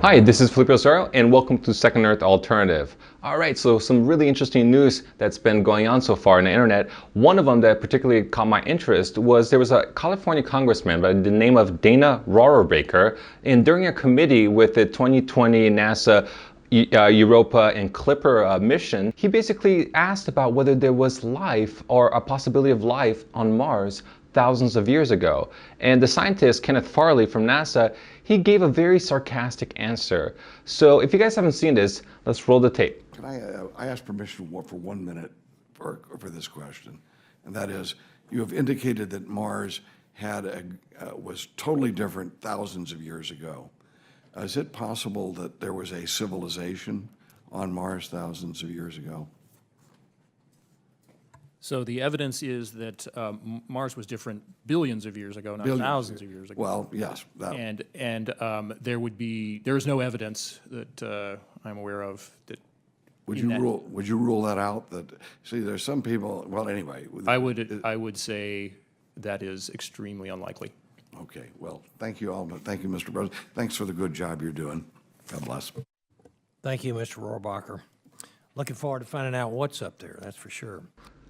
Hi, this is Felipe Osorio, and welcome to Second Earth Alternative. All right, so some really interesting news that's been going on so far on the internet. One of them that particularly caught my interest was there was a California congressman by the name of Dana Rohrabacher, and during a committee with the 2020 NASA Europa and Clipper mission, he basically asked about whether there was life or a possibility of life on Mars thousands of years ago. And the scientist, Kenneth Farley from NASA, he gave a very sarcastic answer. So if you guys haven't seen this, let's roll the tape. Can I ask permission for 1 minute for this question? And that is, you have indicated that Mars was totally different thousands of years ago. Is it possible that there was a civilization on Mars thousands of years ago? So the evidence is that Mars was different billions of years ago, not thousands of years ago. Well, yes. There is no evidence that I'm aware of that. Would you rule that out? See, there's some people. Well, anyway. I would say that is extremely unlikely. Okay. Well, thank you all. Thank you, Mr. President. Thanks for the good job you're doing. God bless. Thank you, Mr. Rohrabacher. Looking forward to finding out what's up there, that's for sure.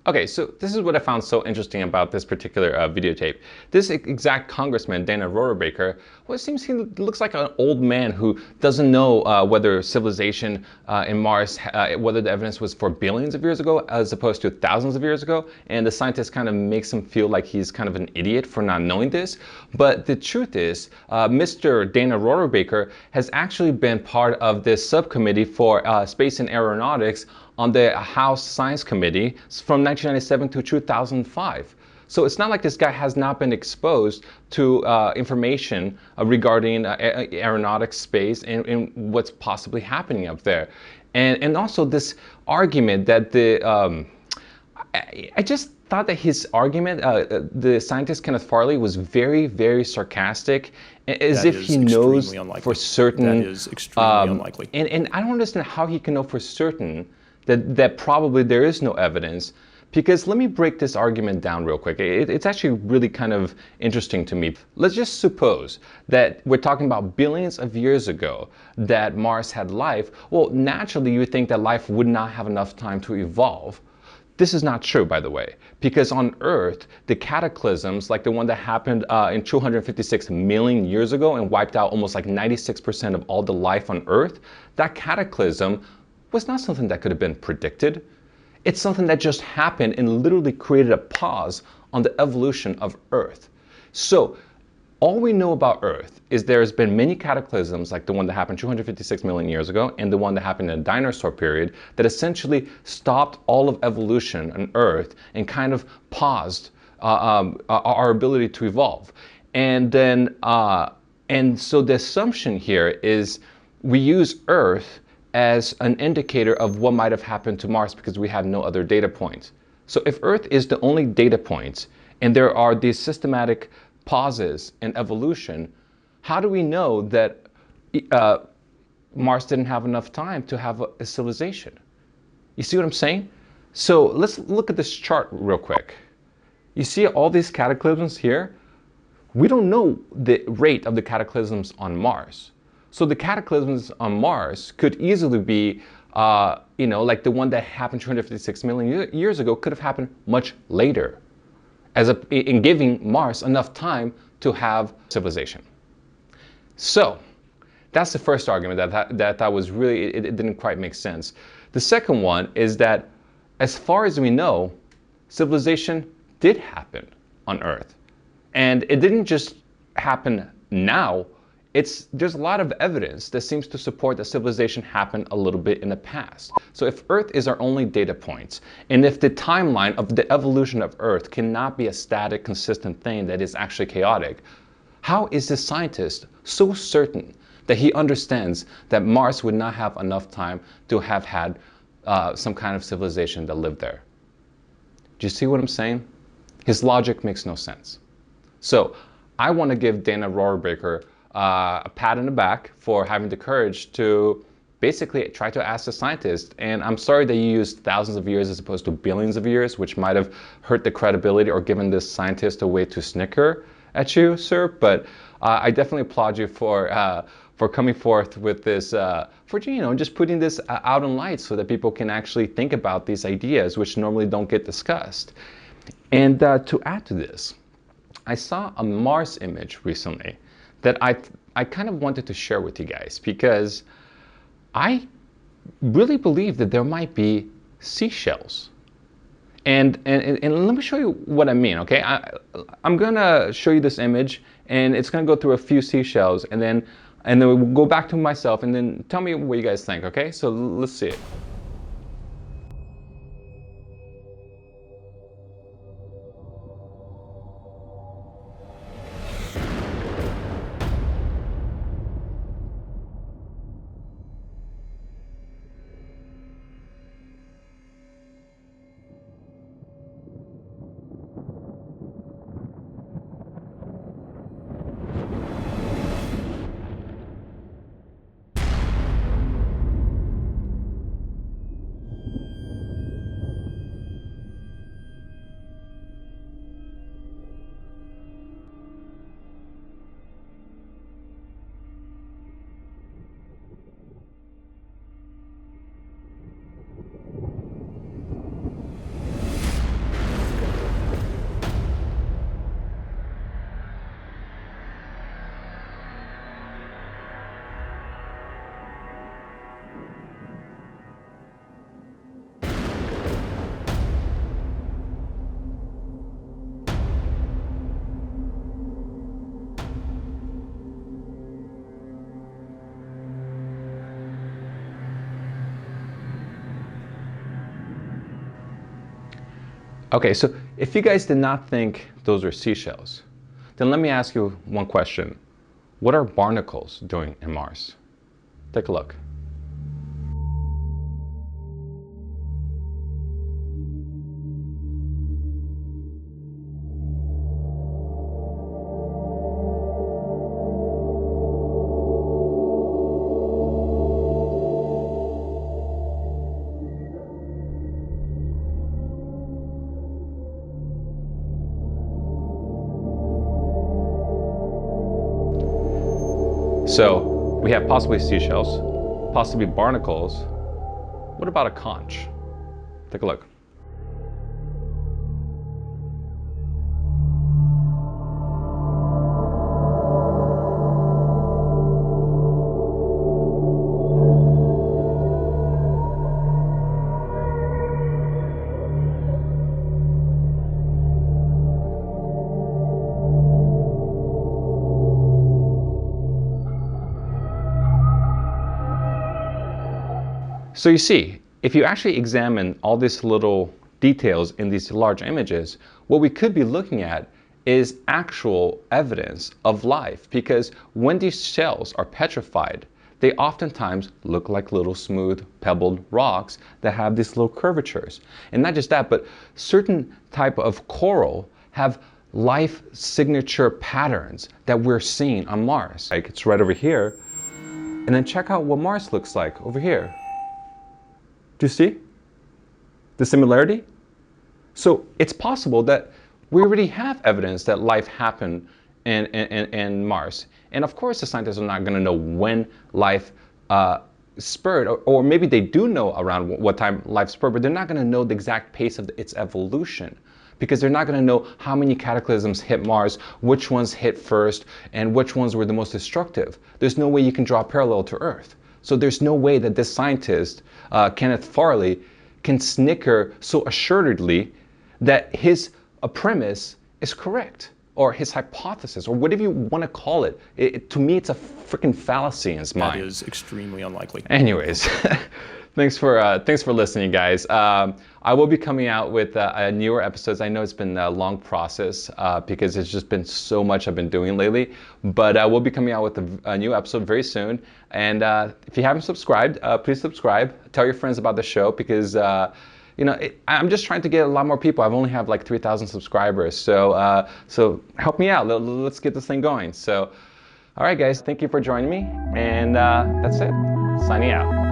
Okay, so this is what I found so interesting about this particular videotape. This exact congressman, Dana Rohrabacher, well, it seems he looks like an old man who doesn't know whether civilization in Mars, whether the evidence was for billions of years ago as opposed to thousands of years ago. And the scientist kind of makes him feel like he's kind of an idiot for not knowing this. But the truth is, Mr. Dana Rohrabacher has actually been part of this subcommittee for space and aeronautics on the House Science Committee from 1997 to 2005. So it's not like this guy has not been exposed to information regarding aeronautics, space, and what's possibly happening up there. And also this argument that I just thought that his argument, the scientist Kenneth Farley, was very, very sarcastic, as if he knows for certain. That is extremely unlikely. And I don't understand how he can know for certain that probably there is no evidence, because let me break this argument down real quick. It's actually really kind of interesting to me. Let's just suppose that we're talking about billions of years ago that Mars had life. Well, naturally you would think that life would not have enough time to evolve. This is not true, by the way, because on Earth, the cataclysms, like the one that happened in 256 million years ago and wiped out almost like 96% of all the life on Earth, that cataclysm was not something that could have been predicted. It's something that just happened and literally created a pause on the evolution of Earth. So all we know about Earth is there's been many cataclysms, like the one that happened 256 million years ago and the one that happened in the dinosaur period, that essentially stopped all of evolution on Earth and kind of paused our ability to evolve. And then, and so the assumption here is we use Earth as an indicator of what might have happened to Mars because we have no other data points. So if Earth is the only data point and there are these systematic pauses in evolution, how do we know that Mars didn't have enough time to have a civilization? You see what I'm saying? So let's look at this chart real quick. You see all these cataclysms here? We don't know the rate of the cataclysms on Mars. So the cataclysms on Mars could easily be, like the one that happened 256 million years ago could have happened much later, in giving Mars enough time to have civilization. So that's the first argument that was really, it didn't quite make sense. The second one is that as far as we know, civilization did happen on Earth. And it didn't just happen now. There's a lot of evidence that seems to support that civilization happened a little bit in the past. So if Earth is our only data point, and if the timeline of the evolution of Earth cannot be a static, consistent thing that is actually chaotic, how is this scientist so certain that he understands that Mars would not have enough time to have had some kind of civilization that lived there? Do you see what I'm saying? His logic makes no sense. So I want to give Dana Rohrabacher a pat on the back for having the courage to basically try to ask the scientist. And I'm sorry that you used thousands of years as opposed to billions of years, which might have hurt the credibility or given this scientist a way to snicker at you, sir. But I definitely applaud you for for coming forth with this, for just putting this out in light so that people can actually think about these ideas which normally don't get discussed. And to add to this, I saw a Mars image recently that I kind of wanted to share with you guys, because I really believe that there might be seashells. And let me show you what I mean, okay? I'm gonna show you this image, and it's gonna go through a few seashells, and then we'll go back to myself, and then tell me what you guys think, okay? So let's see it. Okay, so if you guys did not think those are seashells, then let me ask you one question. What are barnacles doing in Mars? Take a look. So we have possibly seashells, possibly barnacles. What about a conch? Take a look. So you see, if you actually examine all these little details in these large images, what we could be looking at is actual evidence of life, because when these shells are petrified, they oftentimes look like little smooth pebbled rocks that have these little curvatures. And not just that, but certain type of coral have life signature patterns that we're seeing on Mars. Like it's right over here. And then check out what Mars looks like over here. Do you see the similarity? So it's possible that we already have evidence that life happened in Mars. And of course, the scientists are not going to know when life spurred, or maybe they do know around what time life spurred, but they're not going to know the exact pace of its evolution, because they're not going to know how many cataclysms hit Mars, which ones hit first, and which ones were the most destructive. There's no way you can draw a parallel to Earth. So there's no way that this scientist, Kenneth Farley, can snicker so assuredly that his premise is correct, or his hypothesis, or whatever you want to call it. To me, it's a freaking fallacy in his mind. That is extremely unlikely. Anyways, thanks for listening, guys. I will be coming out with newer episodes. I know it's been a long process because it's just been so much I've been doing lately. But we'll be coming out with a new episode very soon. And if you haven't subscribed, please subscribe. Tell your friends about the show, because I'm just trying to get a lot more people. I've only have like 3,000 subscribers. So help me out. Let's get this thing going. So, all right, guys, thank you for joining me. And that's it. Signing out.